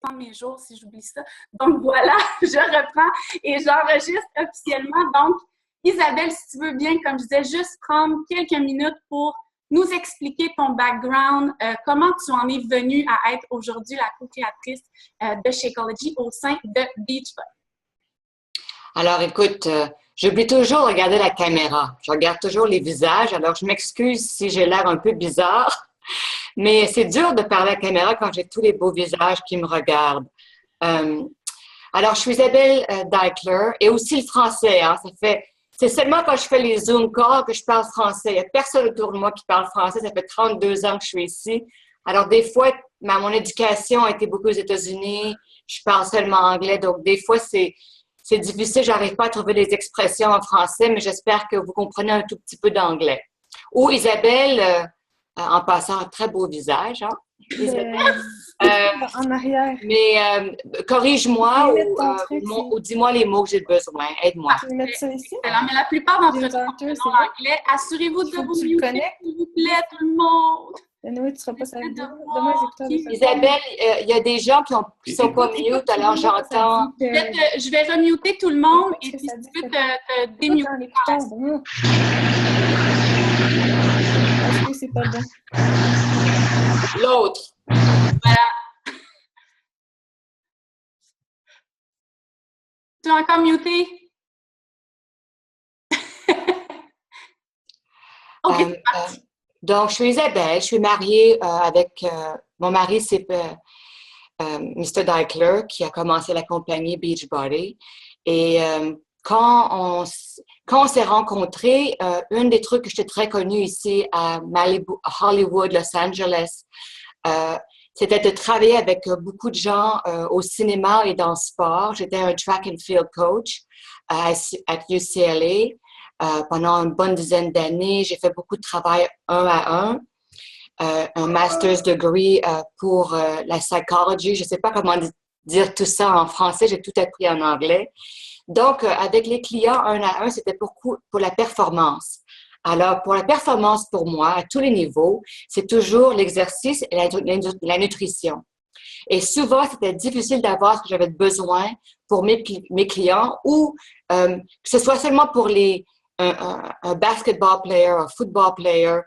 temps de mes jours si j'oublie ça. Donc voilà, je reprends et j'enregistre officiellement. Donc, Isabelle, si tu veux bien, comme je disais, juste prendre quelques minutes pour nous expliquer ton background, comment tu en es venue à être aujourd'hui la co-créatrice de Shakeology au sein de Beachbody. Alors, écoute, j'oublie toujours de regarder la caméra. Je regarde toujours les visages, alors je m'excuse si j'ai l'air un peu bizarre, mais c'est dur de parler à la caméra quand j'ai tous les beaux visages qui me regardent. Alors, je suis Isabelle Deichler et aussi le français. Hein, c'est seulement quand je fais les Zoom calls que je parle français. Il n'y a personne autour de moi qui parle français. Ça fait 32 ans que je suis ici. Alors, des fois, mon éducation a été beaucoup aux États-Unis. Je parle seulement anglais. Donc, des fois, c'est difficile. J'arrive pas à trouver les expressions en français, mais j'espère que vous comprenez un tout petit peu d'anglais. Ou Isabelle, en passant, un très beau visage, hein? En arrière. Mais corrige-moi ou dis-moi les mots que j'ai besoin. Aide-moi. Tu veux mettre ça ici? Alors, mais la plupart d'entre eux sont en anglais. Assurez-vous de vous muter, s'il vous plaît, tout le monde. Oui, tu seras pas ça. Isabelle, il y a des gens qui sont pas mute, alors j'entends. Je vais remuter tout le monde et puis si tu peux te démuter. Est-ce que c'est pas bon? L'autre. Voilà. Tu es encore muté? OK, c'est parti. Donc, je suis Isabelle, je suis mariée avec mon mari, c'est Mr. Deichler, qui a commencé la compagnie Beachbody. Et quand on s'est rencontrés, un des trucs que j'étais très connue ici à Malibu, Hollywood, Los Angeles, c'était de travailler avec beaucoup de gens au cinéma et dans le sport. J'étais un track and field coach à UCLA. Pendant une bonne dizaine d'années, j'ai fait beaucoup de travail un à un master's degree pour la psychology. Je ne sais pas comment dire tout ça en français, j'ai tout appris en anglais. Donc, avec les clients un à un, c'était pour la performance. Alors, pour la performance, pour moi, à tous les niveaux, c'est toujours l'exercice et la nutrition. Et souvent, c'était difficile d'avoir ce que j'avais besoin pour mes clients ou que ce soit seulement pour un basketball player, un football player,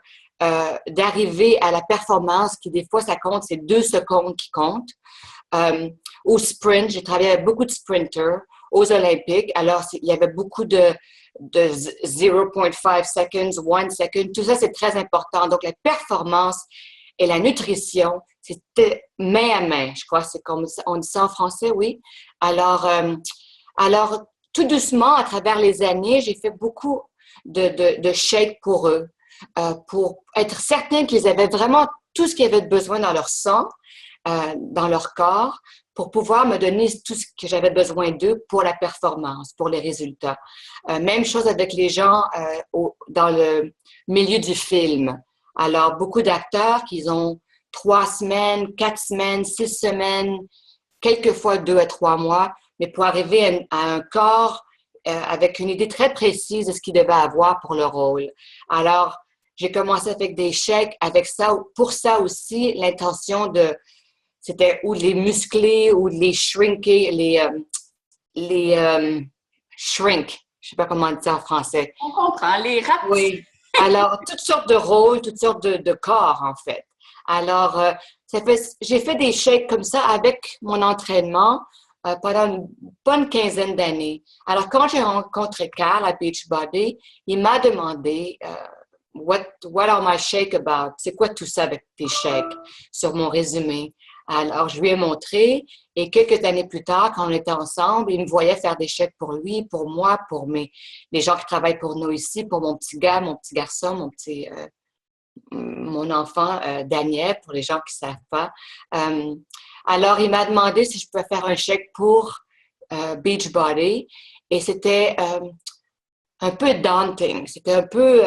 d'arriver à la performance qui, des fois, ça compte, c'est 2 secondes qui comptent. Au sprint, j'ai travaillé avec beaucoup de sprinters aux Olympiques. Alors, il y avait beaucoup de 0.5 seconds, 1 second. Tout ça, c'est très important. Donc, la performance et la nutrition, c'était main à main. Je crois que c'est comme ça. On dit ça en français, oui. Alors, tout doucement, à travers les années, j'ai fait beaucoup de shakes pour eux, pour être certain qu'ils avaient vraiment tout ce qu'ils avaient besoin dans leur sang, dans leur corps, pour pouvoir me donner tout ce que j'avais besoin d'eux pour la performance, pour les résultats. Même chose avec les gens dans le milieu du film. Alors, beaucoup d'acteurs qui ont 3 semaines, 4 semaines, 6 semaines, quelquefois 2 à 3 mois, mais pour arriver à un corps avec une idée très précise de ce qu'il devait avoir pour le rôle. Alors, j'ai commencé avec des shakes, avec ça, pour ça aussi, l'intention c'était ou de les muscler ou de les shrinker, shrink. Je sais pas comment dire ça en français. On comprend, les rapetisser. Oui. Alors, toutes sortes de rôles, toutes sortes de corps, en fait. Alors, j'ai fait des shakes comme ça avec mon entraînement pendant une bonne quinzaine d'années. Alors, quand j'ai rencontré Carl à Beachbody, il m'a demandé what are my shakes about? C'est quoi tout ça avec tes shakes sur mon résumé? Alors, je lui ai montré et quelques années plus tard, quand on était ensemble, il me voyait faire des chèques pour lui, pour moi, pour les gens qui travaillent pour nous ici, pour mon petit gars, mon petit garçon, mon enfant Daniel, pour les gens qui ne savent pas. Alors, il m'a demandé si je pouvais faire un chèque pour Beachbody et c'était un peu daunting. C'était un peu...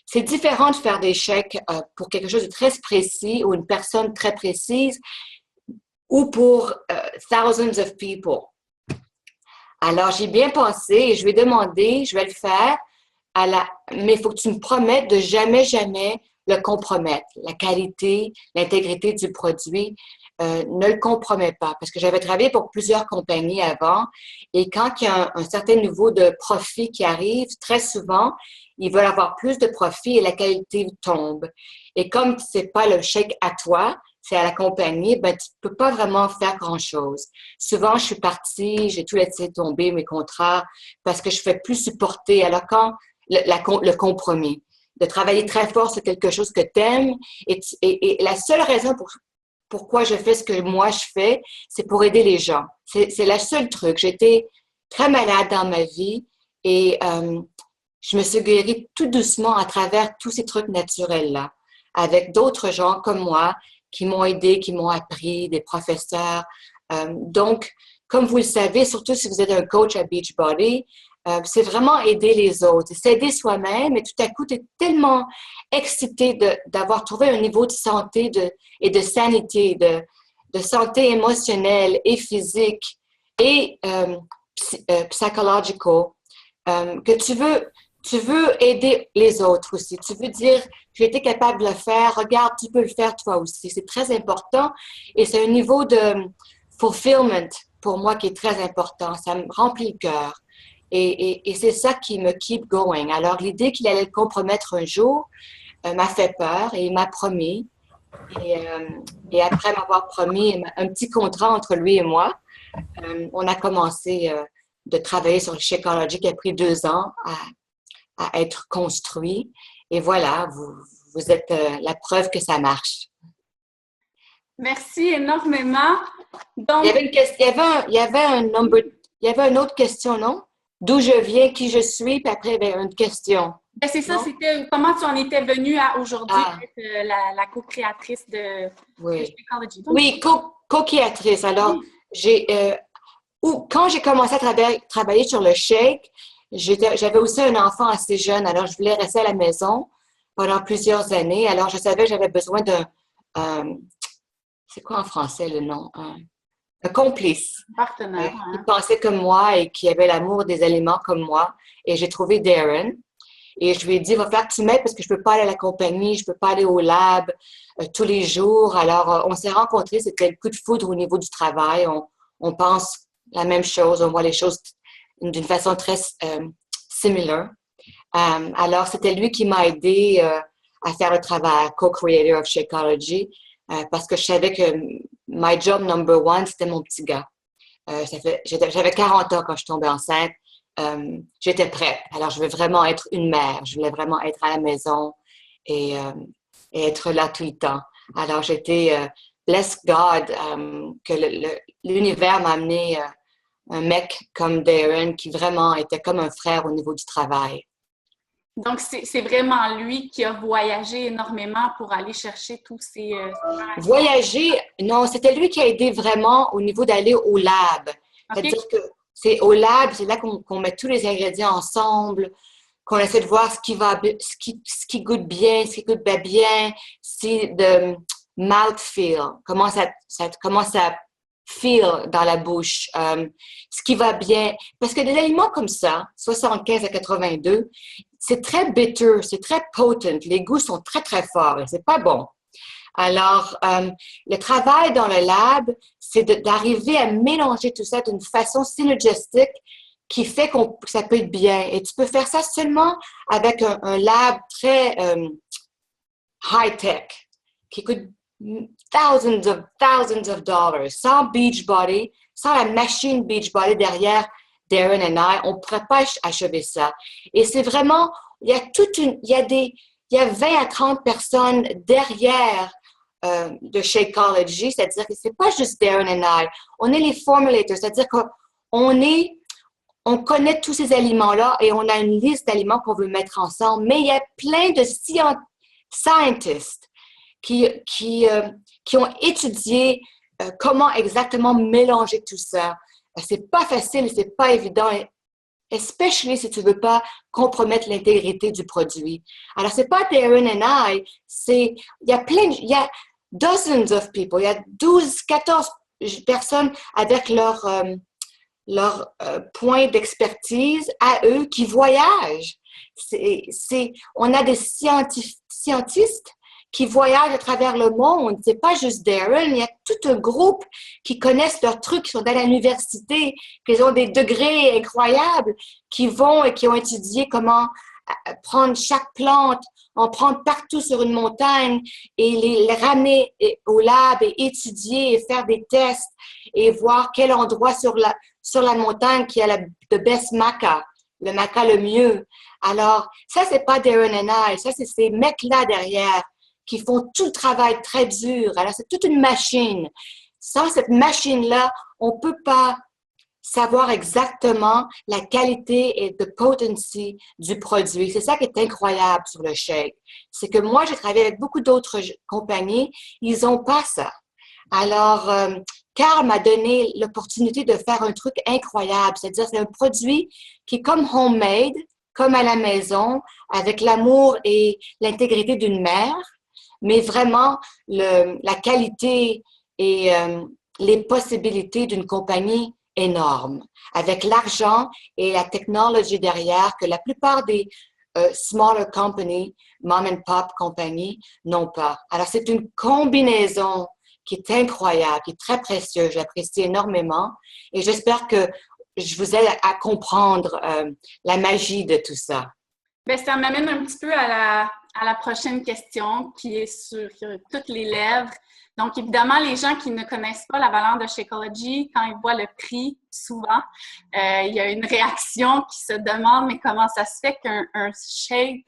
c'est différent de faire des chèques pour quelque chose de très précis ou une personne très précise ou pour thousands of people. Alors, j'ai bien pensé et je lui ai demandé, je vais le faire, mais il faut que tu me promettes de jamais le compromettre. La qualité, l'intégrité du produit. ne le compromet pas. Parce que j'avais travaillé pour plusieurs compagnies avant et quand il y a un certain niveau de profit qui arrive, très souvent, ils veulent avoir plus de profit et la qualité tombe. Et comme c'est pas le chèque à toi, c'est à la compagnie, ben tu peux pas vraiment faire grand-chose. Souvent, je suis partie, j'ai tout laissé tomber, mes contrats, parce que je fais plus supporter. Alors quand le compromis, de travailler très fort sur quelque chose que tu aimes, et la seule raison pourquoi je fais ce que moi je fais, c'est pour aider les gens. C'est le seul truc. J'étais très malade dans ma vie et je me suis guérie tout doucement à travers tous ces trucs naturels-là, avec d'autres gens comme moi qui m'ont aidé, qui m'ont appris, des professeurs. Donc, comme vous le savez, surtout si vous êtes un coach à Beachbody, c'est vraiment aider les autres. C'est aider soi-même et tout à coup, tu es tellement excité d'avoir trouvé un niveau de santé et de sanité, de santé émotionnelle et physique et psychological, que tu veux aider les autres aussi. Tu veux dire, j'ai été capable de le faire, regarde, tu peux le faire toi aussi. C'est très important et c'est un niveau de fulfillment pour moi qui est très important. Ça me remplit le cœur. Et c'est ça qui me keep going. Alors, l'idée qu'il allait le compromettre un jour m'a fait peur et il m'a promis. Et après m'avoir promis un petit contrat entre lui et moi, on a commencé de travailler sur le Shakeology qui a pris 2 ans à être construit. Et voilà, vous êtes la preuve que ça marche. Merci énormément. Donc, il y avait une autre question, non? D'où je viens, qui je suis, puis après, il y avait une question. ben c'est ça, Non? c'était comment tu en étais venue à aujourd'hui Ah, être la co-créatrice de oui. Shakeology. Donc, Oui, co-créatrice. Alors, oui. quand j'ai commencé à travailler sur le shake, j'avais aussi un enfant assez jeune, alors je voulais rester à la maison pendant plusieurs années. Alors, je savais que j'avais besoin c'est quoi en français le nom? Un complice. Partenaire. Qui pensait comme moi et qui avait l'amour des aliments comme moi. Et j'ai trouvé Darren. Et je lui ai dit, va faire que tu m'aides parce que je peux pas aller à la compagnie, je peux pas aller au lab tous les jours. Alors, on s'est rencontrés, c'était le coup de foudre au niveau du travail. On pense la même chose, on voit les choses d'une façon très similaire. Alors, c'était lui qui m'a aidé à faire le travail, co-creator of Shakeology, parce que je savais que my job number one, c'était mon petit gars. J'avais 40 ans quand je suis tombée enceinte. J'étais prête. Alors, je veux vraiment être une mère. Je voulais vraiment être à la maison et être là tout le temps. Alors, j'étais bless God que l'univers m'a amené un mec comme Darren qui vraiment était comme un frère au niveau du travail. Donc, c'est vraiment lui qui a voyagé énormément pour aller chercher tous ces... Voyager, non, c'était lui qui a aidé vraiment au niveau d'aller au lab. Okay. C'est-à-dire que c'est au lab, c'est là qu'on met tous les ingrédients ensemble, qu'on essaie de voir ce qui goûte bien, ce qui goûte pas bien, c'est de mouthfeel, comment ça feel dans la bouche, ce qui va bien. Parce que des aliments comme ça, 75 à 82, c'est très bitter, c'est très potent. Les goûts sont très, très forts et c'est pas bon. Alors, le travail dans le lab, c'est d'arriver à mélanger tout ça d'une façon synergistique qui fait que ça peut être bien. Et tu peux faire ça seulement avec un lab très high-tech qui coûte thousands of dollars. Sans Beachbody, sans la machine Beachbody derrière Darren et I, on ne pourrait pas achever ça. Et c'est vraiment, il y a 20 à 30 personnes derrière de Shakeology, c'est-à-dire que c'est pas juste Darren et I. On est les formulators, c'est-à-dire qu'on connaît tous ces aliments-là et on a une liste d'aliments qu'on veut mettre ensemble, mais il y a plein de scientists qui ont étudié comment exactement mélanger tout ça. C'est pas facile, c'est pas évident, especially si tu veux pas compromettre l'intégrité du produit. Alors, c'est pas Darren and I, il y a dozens of people, il y a 12, 14 personnes avec leur point d'expertise à eux qui voyagent. On a des scientistes qui voyagent à travers le monde. C'est pas juste Darren, il y a tout un groupe qui connaissent leurs trucs, qui sont à l'université, qui ont des degrés incroyables, qui vont et qui ont étudié comment prendre chaque plante, en prendre partout sur une montagne et les ramener au lab et étudier et faire des tests et voir quel endroit sur la montagne qui a the best maca, le maca le mieux. Alors, ça, c'est pas Darren and I, ça, c'est ces mecs-là derrière qui font tout le travail très dur. Alors, c'est toute une machine. Sans cette machine-là, on peut pas savoir exactement la qualité et the potency du produit. C'est ça qui est incroyable sur le shake. C'est que moi, j'ai travaillé avec beaucoup d'autres compagnies, ils n'ont pas ça. Alors, Carl m'a donné l'opportunité de faire un truc incroyable, c'est-à-dire c'est un produit qui est comme homemade, comme à la maison, avec l'amour et l'intégrité d'une mère, mais vraiment la qualité et les possibilités d'une compagnie énorme, avec l'argent et la technologie derrière que la plupart des smaller companies, mom and pop companies, n'ont pas. Alors, c'est une combinaison qui est incroyable, qui est très précieuse. J'apprécie énormément et j'espère que je vous aide à comprendre la magie de tout ça. Bien, ça m'amène un petit peu à la prochaine question qui est sur toutes les lèvres. Donc, évidemment, les gens qui ne connaissent pas la valeur de Shakeology, quand ils voient le prix, souvent, il y a une réaction qui se demande, mais comment ça se fait qu'un shake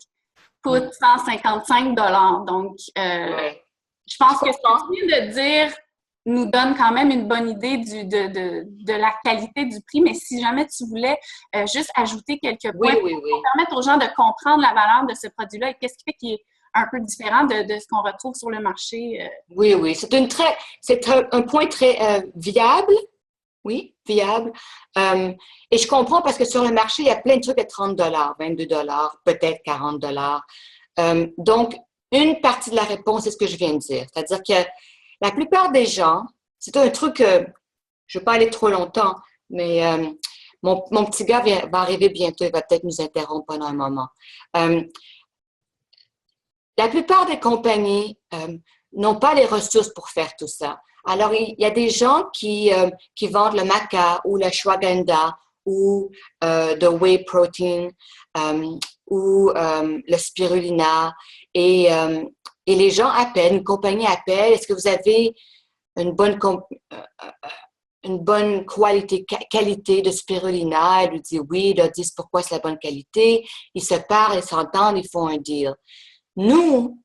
coûte 155 $? Donc, je pense que ce qu'on vient de dire nous donne quand même une bonne idée de la qualité du prix, mais si jamais tu voulais juste ajouter quelques points pour permettre aux gens de comprendre la valeur de ce produit-là et qu'est-ce qui fait qu'il est un peu différent de ce qu'on retrouve sur le marché. Oui, c'est un point très viable. Oui, viable. Et je comprends parce que sur le marché, il y a plein de trucs à 30 $, 22 $, peut-être 40 $. Donc, une partie de la réponse, c'est ce que je viens de dire. C'est-à-dire que la plupart des gens, c'est un truc, je ne vais pas aller trop longtemps, mais mon petit gars va arriver bientôt, il va peut-être nous interrompre pendant un moment. La plupart des compagnies n'ont pas les ressources pour faire tout ça. Alors, il y a des gens qui vendent le maca ou la ashwagandha ou the whey protein ou le spirulina et les gens appellent, une compagnie appelle, est-ce que vous avez une bonne qualité de spirulina? Elle lui dit oui, ils leur disent pourquoi c'est la bonne qualité. Ils se parlent, ils s'entendent, ils font un deal. Nous,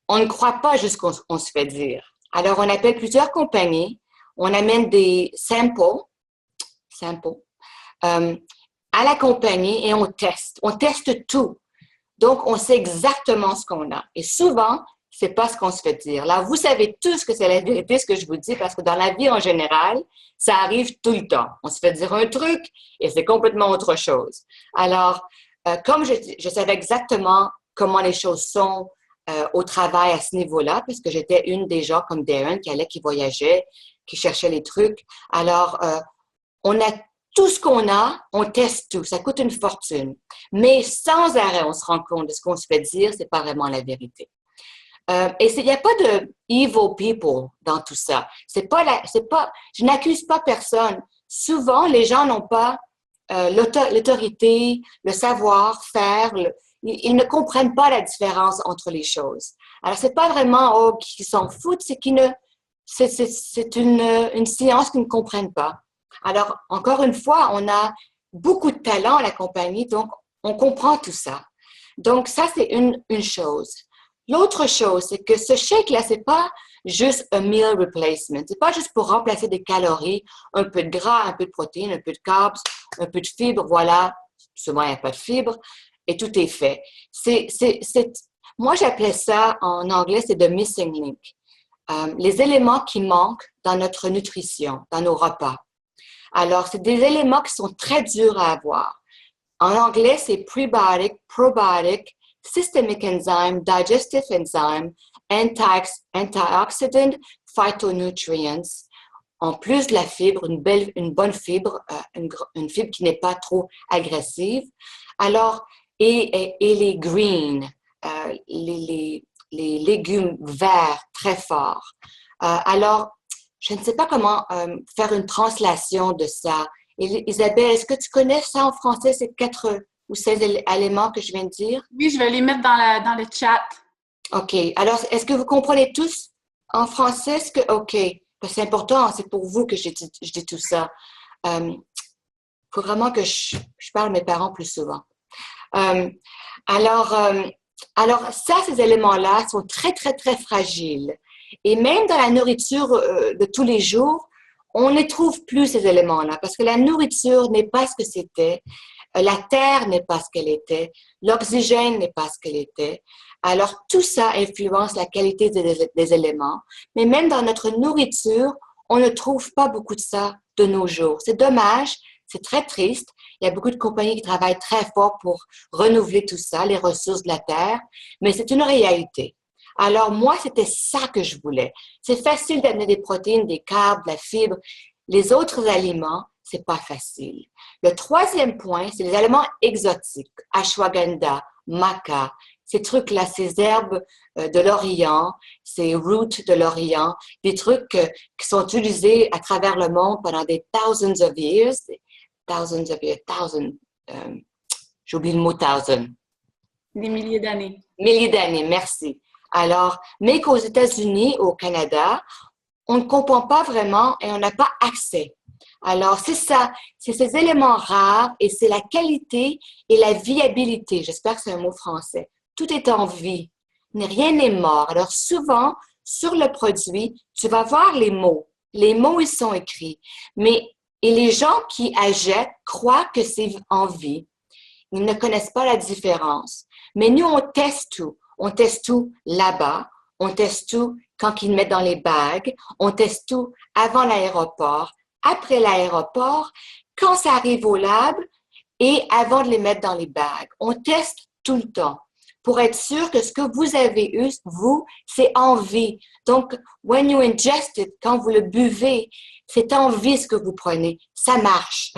on ne croit pas juste qu'on se fait dire. Alors, on appelle plusieurs compagnies, on amène des samples à la compagnie et on teste. On teste tout. Donc, on sait exactement ce qu'on a. Et souvent, c'est pas ce qu'on se fait dire. Là, vous savez tous que c'est la vérité, ce que je vous dis, parce que dans la vie en général, ça arrive tout le temps. On se fait dire un truc et c'est complètement autre chose. Alors, comme je savais exactement comment les choses sont au travail à ce niveau-là, parce que j'étais une des gens comme Darren qui voyageait, qui cherchait les trucs. Alors, on a tout ce qu'on a, on teste tout. Ça coûte une fortune. Mais sans arrêt, on se rend compte de ce qu'on se fait dire, c'est pas vraiment la vérité. Et il n'y a pas de evil people dans tout ça. Je n'accuse pas personne. Souvent, les gens n'ont pas l'autorité, le savoir-faire, ils ne comprennent pas la différence entre les choses. Alors, c'est pas vraiment qu'ils s'en foutent, c'est c'est une science qu'ils ne comprennent pas. Alors, encore une fois, on a beaucoup de talent à la compagnie, donc on comprend tout ça. Donc, ça, c'est une chose. L'autre chose, c'est que ce shake-là, c'est pas juste un meal replacement. C'est pas juste pour remplacer des calories, un peu de gras, un peu de protéines, un peu de carbs, un peu de fibres, voilà. Souvent, il n'y a pas de fibres et tout est fait. Moi, j'appelais ça, en anglais, c'est the missing link. Les éléments qui manquent dans notre nutrition, dans nos repas. Alors, c'est des éléments qui sont très durs à avoir. En anglais, c'est prebiotic, probiotic, systemic enzyme, digestive enzyme, antioxidant, phytonutrients. En plus de la fibre, une bonne fibre, une fibre qui n'est pas trop agressive. Alors, et les greens, les légumes verts très forts. Alors, je ne sais pas comment faire une translation de ça. Isabelle, est-ce que tu connais ça en français, ces 4 ou 16 éléments que je viens de dire? Oui, je vais les mettre dans le chat. OK. Alors, est-ce que vous comprenez tous en français? OK. Parce que c'est important, c'est pour vous que je dis tout ça. Faut vraiment que je parle à mes parents plus souvent. Alors, ça, ces éléments-là sont très, très, très fragiles. Et même dans la nourriture de tous les jours, on ne trouve plus ces éléments-là parce que la nourriture n'est pas ce que c'était, la terre n'est pas ce qu'elle était, l'oxygène n'est pas ce qu'elle était. Alors, tout ça influence la qualité des éléments. Mais même dans notre nourriture, on ne trouve pas beaucoup de ça de nos jours. C'est dommage, c'est très triste. Il y a beaucoup de compagnies qui travaillent très fort pour renouveler tout ça, les ressources de la terre, mais c'est une réalité. Alors, moi, c'était ça que je voulais. C'est facile d'amener des protéines, des carbs, de la fibre. Les autres aliments, c'est pas facile. Le troisième point, c'est les aliments exotiques. Ashwagandha, maca, ces trucs-là, ces herbes de l'Orient, ces roots de l'Orient, des trucs qui sont utilisés à travers le monde pendant des thousands of years, j'oublie le mot thousand. Des milliers d'années. Milliers d'années, merci. Alors, mais qu'aux États-Unis, au Canada, on ne comprend pas vraiment et on n'a pas accès. Alors, c'est ça, c'est ces éléments rares et c'est la qualité et la viabilité. J'espère que c'est un mot français. Tout est en vie. Rien n'est mort. Alors, souvent, sur le produit, tu vas voir les mots. Les mots, ils sont écrits. Et les gens qui achètent croient que c'est en vie. Ils ne connaissent pas la différence. Mais nous, on teste tout. On teste tout là-bas. On teste tout quand ils mettent dans les bagues. On teste tout avant l'aéroport, après l'aéroport, quand ça arrive au lab et avant de les mettre dans les bagues. On teste tout le temps pour être sûr que ce que vous avez eu, vous, c'est en vie. Donc, when you ingest it, quand vous le buvez, c'est en vie ce que vous prenez. Ça marche.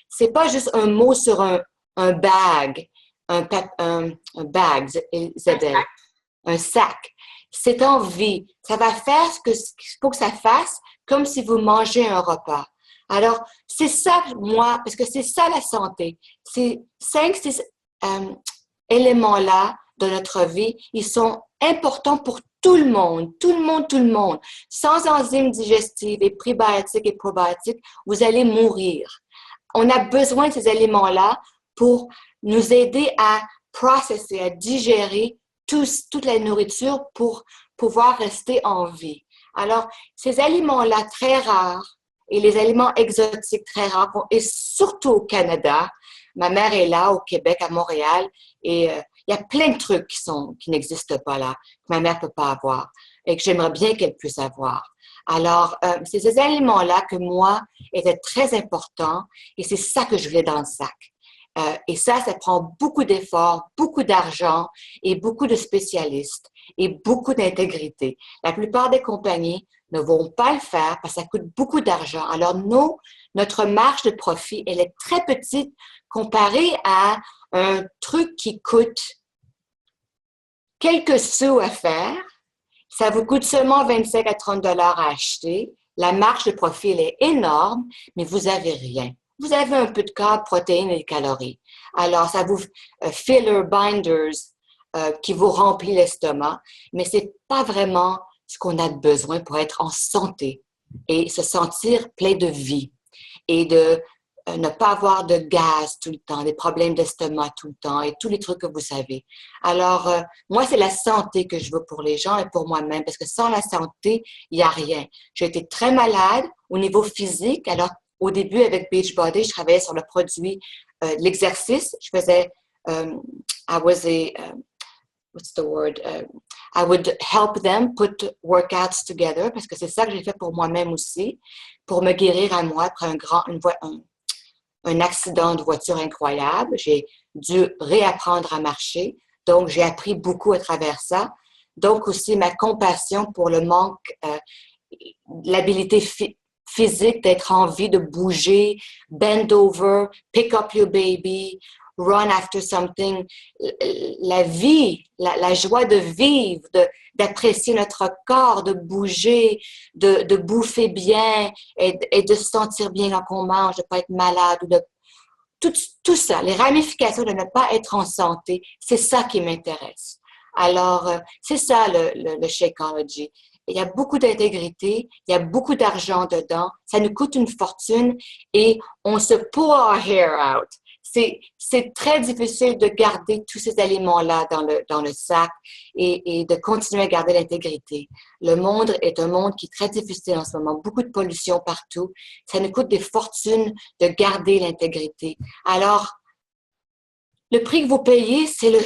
C'est pas juste un mot sur un bag, un bag, Isabelle, un sac. C'est en vie. Ça va faire ce qu'il faut que ça fasse, comme si vous mangez un repas. Alors, c'est ça, moi, parce que c'est ça la santé. Ces 5-6 éléments-là de notre vie, ils sont importants pour tout le monde, tout le monde, tout le monde. Sans enzymes digestives et prébiotiques et probiotiques, vous allez mourir. On a besoin de ces éléments-là pour nous aider à processer, à digérer toute la nourriture pour pouvoir rester en vie. Alors, ces aliments-là très rares et les aliments exotiques très rares, et surtout au Canada, ma mère est là, au Québec, à Montréal, et il y a plein de trucs qui n'existent pas là, que ma mère ne peut pas avoir et que j'aimerais bien qu'elle puisse avoir. Alors, c'est ces aliments-là que moi, étaient très importants et c'est ça que je voulais dans le sac. Et ça prend beaucoup d'efforts, beaucoup d'argent et beaucoup de spécialistes et beaucoup d'intégrité. La plupart des compagnies ne vont pas le faire parce que ça coûte beaucoup d'argent. Alors, notre marge de profit, elle est très petite comparée à un truc qui coûte quelques sous à faire. Ça vous coûte seulement 25 à 30 $ à acheter. La marge de profit, elle est énorme, mais vous n'avez rien. Vous avez un peu de carbs, protéines et calories. Alors, ça vous filler binders qui vous remplit l'estomac, mais c'est pas vraiment ce qu'on a besoin pour être en santé et se sentir plein de vie et de ne pas avoir de gaz tout le temps, des problèmes d'estomac tout le temps et tous les trucs que vous savez. Alors, moi, c'est la santé que je veux pour les gens et pour moi-même parce que sans la santé, il n'y a rien. J'ai été très malade au niveau physique. Alors, au début, avec Beachbody, je travaillais sur le produit de l'exercice. Je faisais, what's the word? I would help them put workouts together parce que c'est ça que j'ai fait pour moi-même aussi, pour me guérir à moi après un accident de voiture incroyable. J'ai dû réapprendre à marcher. Donc, j'ai appris beaucoup à travers ça. Donc, aussi ma compassion pour le manque, l'habilité physique d'être en vie, de bouger, bend over, pick up your baby, run after something. La vie, la joie de vivre, d'apprécier notre corps, de bouger, de bouffer bien et de se sentir bien quand on mange, de pas être malade ou de tout ça, les ramifications de ne pas être en santé, c'est ça qui m'intéresse. Alors, c'est ça le Shakeology. Il y a beaucoup d'intégrité, il y a beaucoup d'argent dedans, ça nous coûte une fortune et on se pour our hair out. C'est très difficile de garder tous ces aliments-là dans le sac et de continuer à garder l'intégrité. Le monde est un monde qui est très difficile en ce moment, beaucoup de pollution partout. Ça nous coûte des fortunes de garder l'intégrité. Alors, le prix que vous payez, c'est le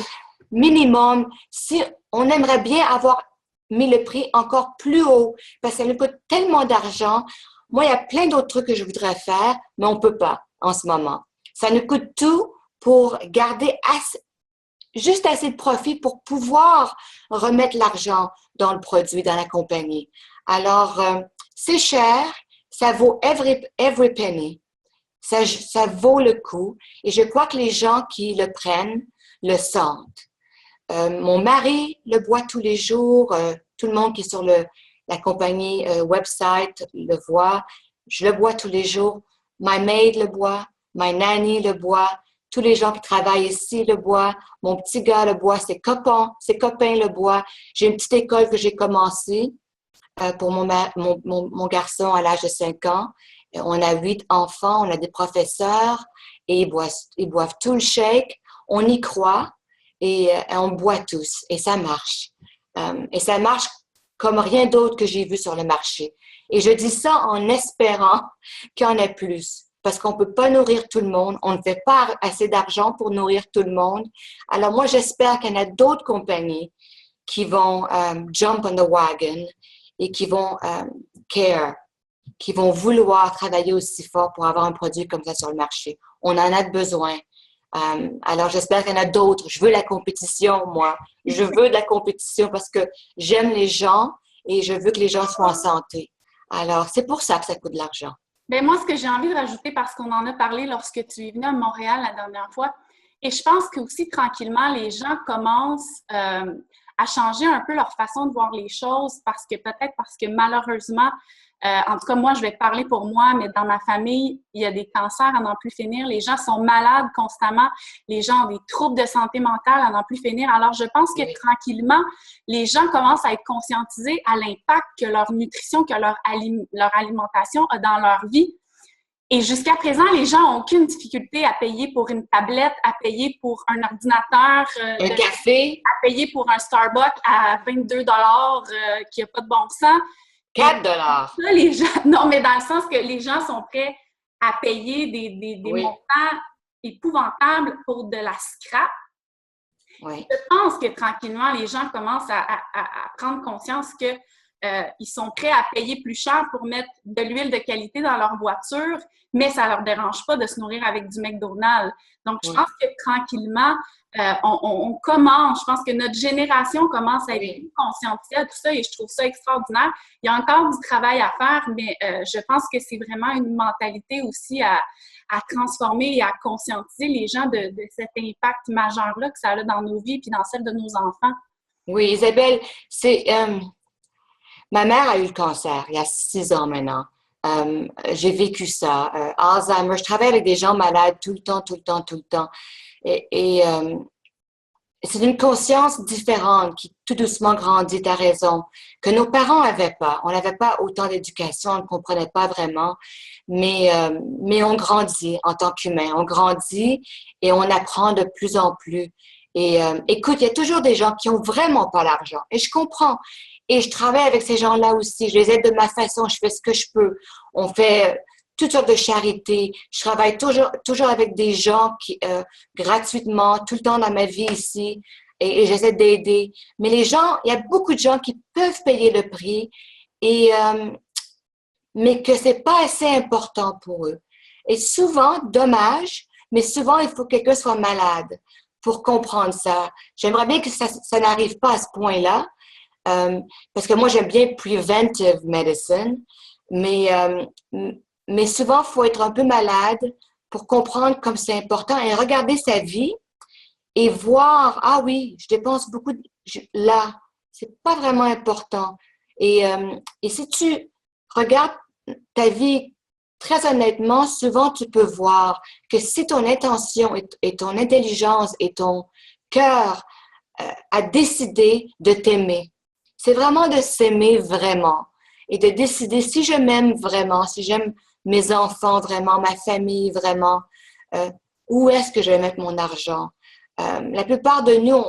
minimum. Si on aimerait bien avoir mis le prix encore plus haut, parce que ça nous coûte tellement d'argent. Moi, il y a plein d'autres trucs que je voudrais faire, mais on peut pas en ce moment. Ça nous coûte tout pour garder juste assez de profit pour pouvoir remettre l'argent dans le produit, dans la compagnie. Alors, c'est cher, ça vaut every penny. Ça vaut le coup. Et je crois que les gens qui le prennent le sentent. Mon mari le boit tous les jours. Tout le monde qui est sur la compagnie website le voit. Je le bois tous les jours. My maid le boit. My nanny le boit. Tous les gens qui travaillent ici le boivent. Mon petit gars le boit. Ses copains le boivent. J'ai une petite école que j'ai commencée pour mon garçon à l'âge de 5 ans. On a 8 enfants. On a des professeurs et ils boivent tout le shake. On y croit. Et on boit tous, et ça marche. Et ça marche comme rien d'autre que j'ai vu sur le marché. Et je dis ça en espérant qu'il y en ait plus, parce qu'on ne peut pas nourrir tout le monde, on ne fait pas assez d'argent pour nourrir tout le monde. Alors moi, j'espère qu'il y en a d'autres compagnies qui vont jump on the wagon et qui vont care, qui vont vouloir travailler aussi fort pour avoir un produit comme ça sur le marché. On en a besoin. Alors, j'espère qu'il y en a d'autres. Je veux la compétition, moi. Je veux de la compétition parce que j'aime les gens et je veux que les gens soient en santé. Alors, c'est pour ça que ça coûte de l'argent. Bien, moi, ce que j'ai envie de rajouter, parce qu'on en a parlé lorsque tu es venu à Montréal la dernière fois, et je pense que aussi tranquillement, les gens commencent à changer un peu leur façon de voir les choses parce que malheureusement, en tout cas, moi, je vais parler pour moi, mais dans ma famille, il y a des cancers à n'en plus finir. Les gens sont malades constamment. Les gens ont des troubles de santé mentale à n'en plus finir. Alors, je pense que tranquillement, les gens commencent à être conscientisés à l'impact que leur nutrition, que leur alimentation a dans leur vie. Et jusqu'à présent, les gens n'ont aucune difficulté à payer pour une tablette, à payer pour un ordinateur, un café, à payer pour un Starbucks à 22 qui n'a pas de bon sens. 4 $. Ça, les gens, non, mais dans le sens que les gens sont prêts à payer des montants épouvantables pour de la scrap. Oui. Je pense que tranquillement, les gens commencent à prendre conscience que ils sont prêts à payer plus cher pour mettre de l'huile de qualité dans leur voiture, mais ça ne leur dérange pas de se nourrir avec du McDonald's. Donc, je pense que tranquillement, on commence, je pense que notre génération commence à être plus conscientisée à tout ça et je trouve ça extraordinaire. Il y a encore du travail à faire, mais je pense que c'est vraiment une mentalité aussi à transformer et à conscientiser les gens de cet impact majeur-là que ça a dans nos vies et dans celle de nos enfants. Oui, Isabelle, c'est... ma mère a eu le cancer il y a 6 ans maintenant. J'ai vécu ça. Alzheimer, je travaille avec des gens malades tout le temps. Et c'est une conscience différente qui tout doucement grandit, tu as raison, que nos parents n'avaient pas. On n'avait pas autant d'éducation, on ne comprenait pas vraiment, mais on grandit en tant qu'humain. On grandit et on apprend de plus en plus. Et écoute, il y a toujours des gens qui n'ont vraiment pas l'argent. Et je comprends. Et je travaille avec ces gens-là aussi. Je les aide de ma façon. Je fais ce que je peux. On fait toutes sortes de charités. Je travaille toujours avec des gens qui, gratuitement, tout le temps dans ma vie ici. Et j'essaie d'aider. Mais les gens, il y a beaucoup de gens qui peuvent payer le prix, mais que c'est pas assez important pour eux. Et souvent, dommage, mais souvent, il faut que quelqu'un soit malade pour comprendre ça. J'aimerais bien que ça n'arrive pas à ce point-là. Parce que moi, j'aime bien preventive medicine, mais souvent, il faut être un peu malade pour comprendre comme c'est important et regarder sa vie et voir, ah oui, je dépense beaucoup là, c'est pas vraiment important. Et si tu regardes ta vie très honnêtement, souvent tu peux voir que si ton intention et ton intelligence et ton cœur a décidé de t'aimer, c'est vraiment de s'aimer vraiment et de décider si je m'aime vraiment, si j'aime mes enfants vraiment, ma famille vraiment, où est-ce que je vais mettre mon argent? La plupart de nous,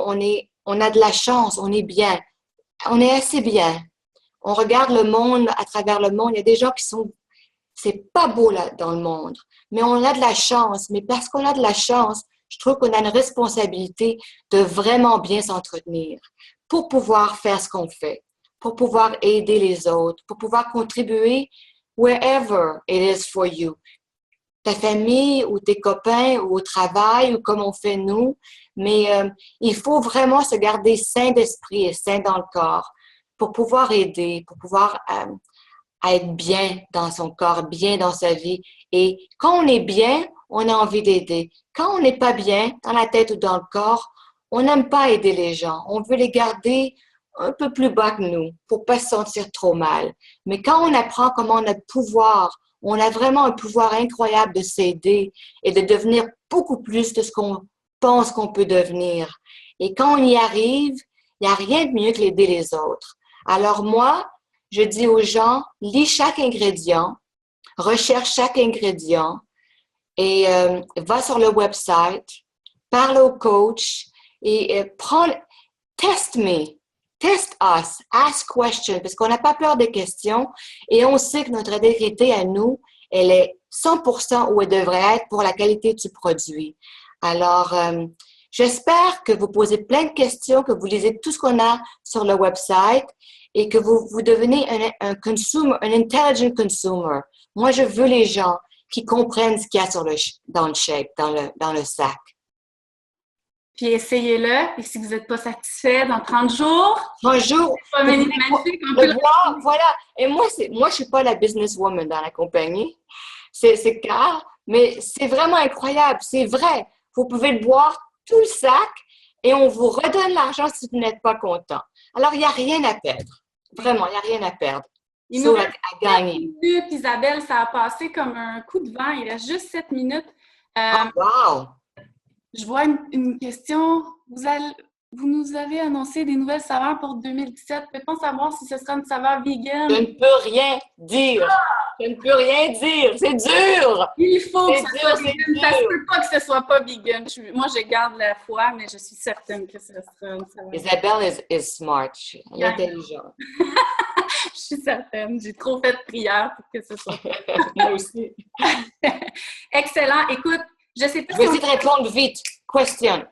on a de la chance, on est bien, on est assez bien. On regarde le monde à travers le monde, il y a des gens qui sont, c'est pas beau là dans le monde, mais on a de la chance. Mais parce qu'on a de la chance, je trouve qu'on a une responsabilité de vraiment bien s'entretenir pour pouvoir faire ce qu'on fait, pour pouvoir aider les autres, pour pouvoir contribuer wherever it is for you. Ta famille ou tes copains ou au travail ou comme on fait nous. Mais il faut vraiment se garder sain d'esprit et sain dans le corps pour pouvoir aider, pour pouvoir être bien dans son corps, bien dans sa vie. Et quand on est bien, on a envie d'aider. Quand on n'est pas bien, dans la tête ou dans le corps, on n'aime pas aider les gens. On veut les garder un peu plus bas que nous pour pas se sentir trop mal. Mais quand on apprend comment on a le pouvoir, on a vraiment un pouvoir incroyable de s'aider et de devenir beaucoup plus de ce qu'on pense qu'on peut devenir. Et quand on y arrive, il n'y a rien de mieux que d'aider les autres. Alors moi, je dis aux gens, lis chaque ingrédient, recherche chaque ingrédient et va sur le website, parle au coach et test me, test us, ask questions, parce qu'on n'a pas peur des questions et on sait que notre intégrité à nous, elle est 100% où elle devrait être pour la qualité du produit. Alors, j'espère que vous posez plein de questions, que vous lisez tout ce qu'on a sur le website et que vous devenez un consumer, un intelligent consumer. Moi, je veux les gens qui comprennent ce qu'il y a dans le shake, dans le sac. Puis essayez-le. Et si vous n'êtes pas satisfait, dans 30 jours, 30 jours, c'est magnifique. On peut le boire, voilà. Et moi, je suis pas la businesswoman dans la compagnie. C'est clair, mais c'est vraiment incroyable. C'est vrai. Vous pouvez boire tout le sac et on vous redonne l'argent si vous n'êtes pas content. Alors, il n'y a rien à perdre. Vraiment, il n'y a rien à perdre. Il nous reste 7 minutes, Isabelle. Ça a passé comme un coup de vent. Il reste juste 7 minutes. Wow! Je vois une question. Vous nous avez annoncé des nouvelles saveurs pour 2017. Peut-on savoir si ce sera une saveur vegan? Je ne peux rien dire. Je ne peux rien dire. C'est dur! Il faut que ce soit vegan. Ça ne peut pas que ce soit pas vegan. Moi, je garde la foi, mais je suis certaine que ce sera une saveur. Isabelle is smart. Elle est intelligente. Je suis certaine. J'ai trop fait de prières pour que ce soit pas. Moi aussi. Excellent. Écoute, je sais pas si... Je vais essayer de répondre vite. Question.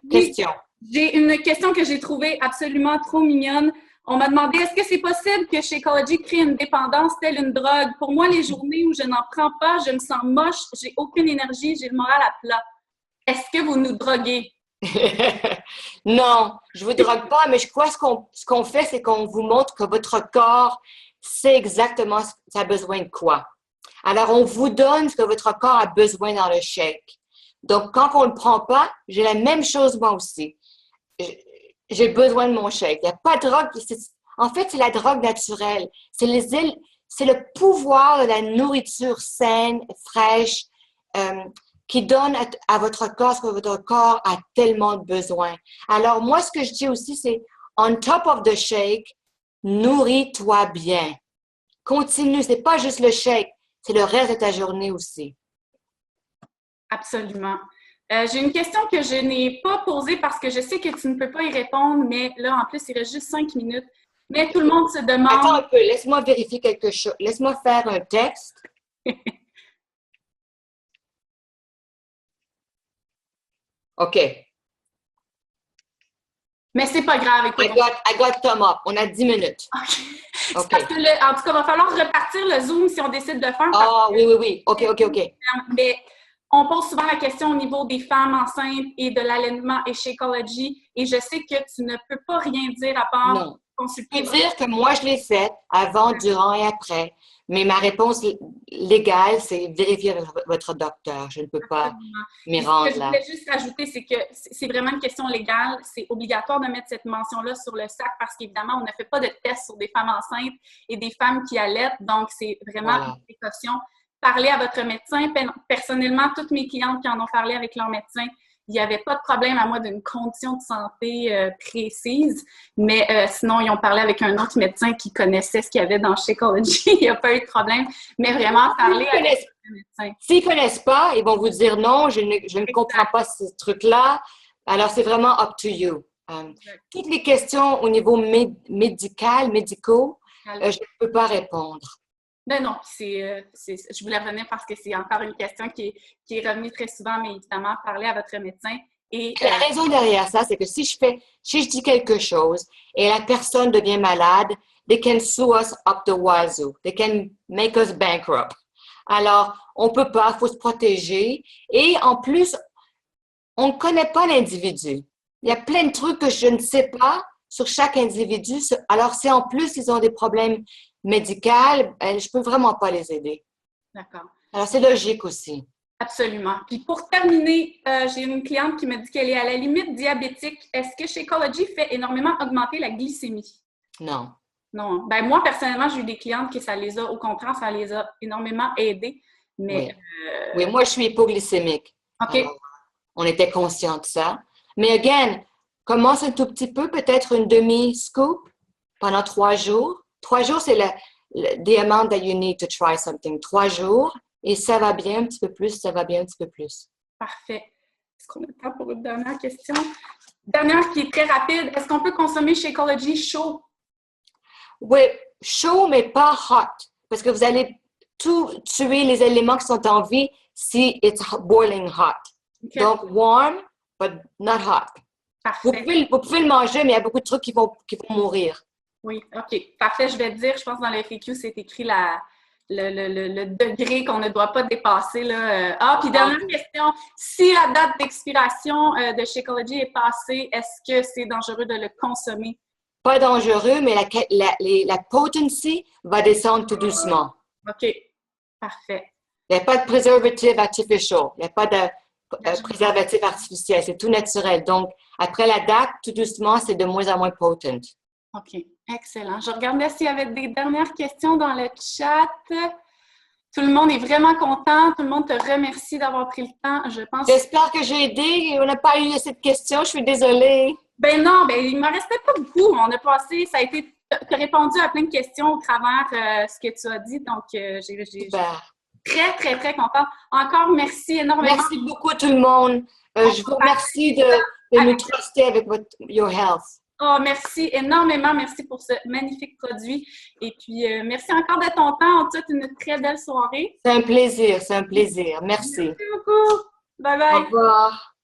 J'ai une question que j'ai trouvée absolument trop mignonne. On m'a demandé, est-ce que c'est possible que Shakeology crée une dépendance telle une drogue? Pour moi, les journées où je n'en prends pas, je me sens moche, j'ai aucune énergie, j'ai le moral à plat. Est-ce que vous nous droguez? Non, je vous drogue pas, mais je crois que ce qu'on fait, c'est qu'on vous montre que votre corps sait exactement ça a besoin de quoi. Alors, on vous donne ce que votre corps a besoin dans le shake. Donc, quand on ne le prend pas, j'ai la même chose moi aussi. J'ai besoin de mon shake. Il n'y a pas de drogue. En fait, c'est la drogue naturelle. C'est le pouvoir de la nourriture saine, fraîche, qui donne à votre corps ce que votre corps a tellement besoin. Alors, moi, ce que je dis aussi, c'est on top of the shake, nourris-toi bien. Continue. C'est pas juste le shake, c'est le reste de ta journée aussi. Absolument. J'ai une question que je n'ai pas posée parce que je sais que tu ne peux pas y répondre, mais là, en plus, il reste juste 5 minutes. Mais tout le monde se demande... Attends un peu, laisse-moi vérifier quelque chose. Laisse-moi faire un texte. OK. Mais c'est pas grave. Écoute, I got thumb up. On a 10 minutes. OK. Parce que en tout cas, il va falloir repartir le Zoom si on décide de faire. Oui. OK. Mais on pose souvent la question au niveau des femmes enceintes et de l'allaitement et Shakeology. Et je sais que tu ne peux pas rien dire à part consulter. Je peux dire que moi, je l'ai fait avant, durant et après. Mais ma réponse légale, c'est vérifier avec votre docteur. Je ne peux pas m'y rendre Ce que je là. voulais juste rajouter, c'est que c'est vraiment une question légale. C'est obligatoire de mettre cette mention-là sur le sac parce qu'évidemment, on ne fait pas de tests sur des femmes enceintes et des femmes qui allaitent. Donc, c'est vraiment une précaution. Parlez à votre médecin. Personnellement, toutes mes clientes qui en ont parlé avec leur médecin, il n'y avait pas de problème à moi d'une condition de santé précise, mais sinon, ils ont parlé avec un autre médecin qui connaissait ce qu'il y avait dans Shakeology. Il n'y a pas eu de problème, mais vraiment parler avec le médecin. S'ils ne connaissent pas, ils vont vous dire non, je ne comprends pas ce truc-là. Alors, c'est vraiment up to you. Toutes les questions au niveau médicaux, je ne peux pas répondre. Ben non, je voulais revenir parce que c'est encore une question qui est revenue très souvent, mais évidemment, parler à votre médecin. Et, la raison derrière ça, c'est que si je dis quelque chose et la personne devient malade, they can sue us up the wazoo. They can make us bankrupt. Alors, on ne peut pas, il faut se protéger. Et en plus, on ne connaît pas l'individu. Il y a plein de trucs que je ne sais pas sur chaque individu. Alors, si en plus, ils ont des problèmes médicaux, je ne peux vraiment pas les aider. D'accord. Alors, c'est logique aussi. Absolument. Puis pour terminer, j'ai une cliente qui me dit qu'elle est à la limite diabétique. Est-ce que Shakeology fait énormément augmenter la glycémie? Non. Non. Ben moi, personnellement, j'ai eu des clientes que ça les a, au contraire, ça les a énormément aidées. Mais, oui, moi, je suis hypoglycémique. OK. Alors, on était conscient de ça. Mais again, commence un tout petit peu, peut-être une demi-scoop pendant 3 jours. 3 jours, c'est the amount that you need to try something. 3 jours, et ça va bien un petit peu plus, ça va bien un petit peu plus. Parfait. Est-ce qu'on a le temps pour une dernière question? Dernière qui est très rapide. Est-ce qu'on peut consommer Shakeology chaud? Oui, chaud, mais pas hot. Parce que vous allez tout tuer les éléments qui sont en vie si it's boiling hot. Okay. Donc, warm, but not hot. Parfait. Vous pouvez le manger, mais il y a beaucoup de trucs qui vont mourir. Oui, OK. Parfait. Je vais te dire, je pense que dans le FAQ, c'est écrit le degré qu'on ne doit pas dépasser. Là. Puis dernière question. Si la date d'expiration de Shakeology est passée, est-ce que c'est dangereux de le consommer? Pas dangereux, mais la potency va descendre tout doucement. OK. Parfait. Il n'y a pas de préservatif artificial. Il n'y a pas de préservatif artificiel. C'est tout naturel. Donc, après la date, tout doucement, c'est de moins en moins potent. OK. Excellent. Je regardais s'il y avait des dernières questions dans le chat. Tout le monde est vraiment content. Tout le monde te remercie d'avoir pris le temps. J'espère que j'ai aidé. On n'a pas eu cette question. Je suis désolée. Ben non, il ne m'en restait pas beaucoup. On a passé, tu as répondu à plein de questions au travers ce que tu as dit. Donc, j'ai très, très, très contente. Encore merci énormément. Merci beaucoup tout le monde. Je vous remercie de nous truster avec your health. Oh, merci énormément. Merci pour ce magnifique produit. Et puis, merci encore de ton temps. On te souhaite une très belle soirée. C'est un plaisir, c'est un plaisir. Merci. Merci beaucoup. Bye bye. Au revoir.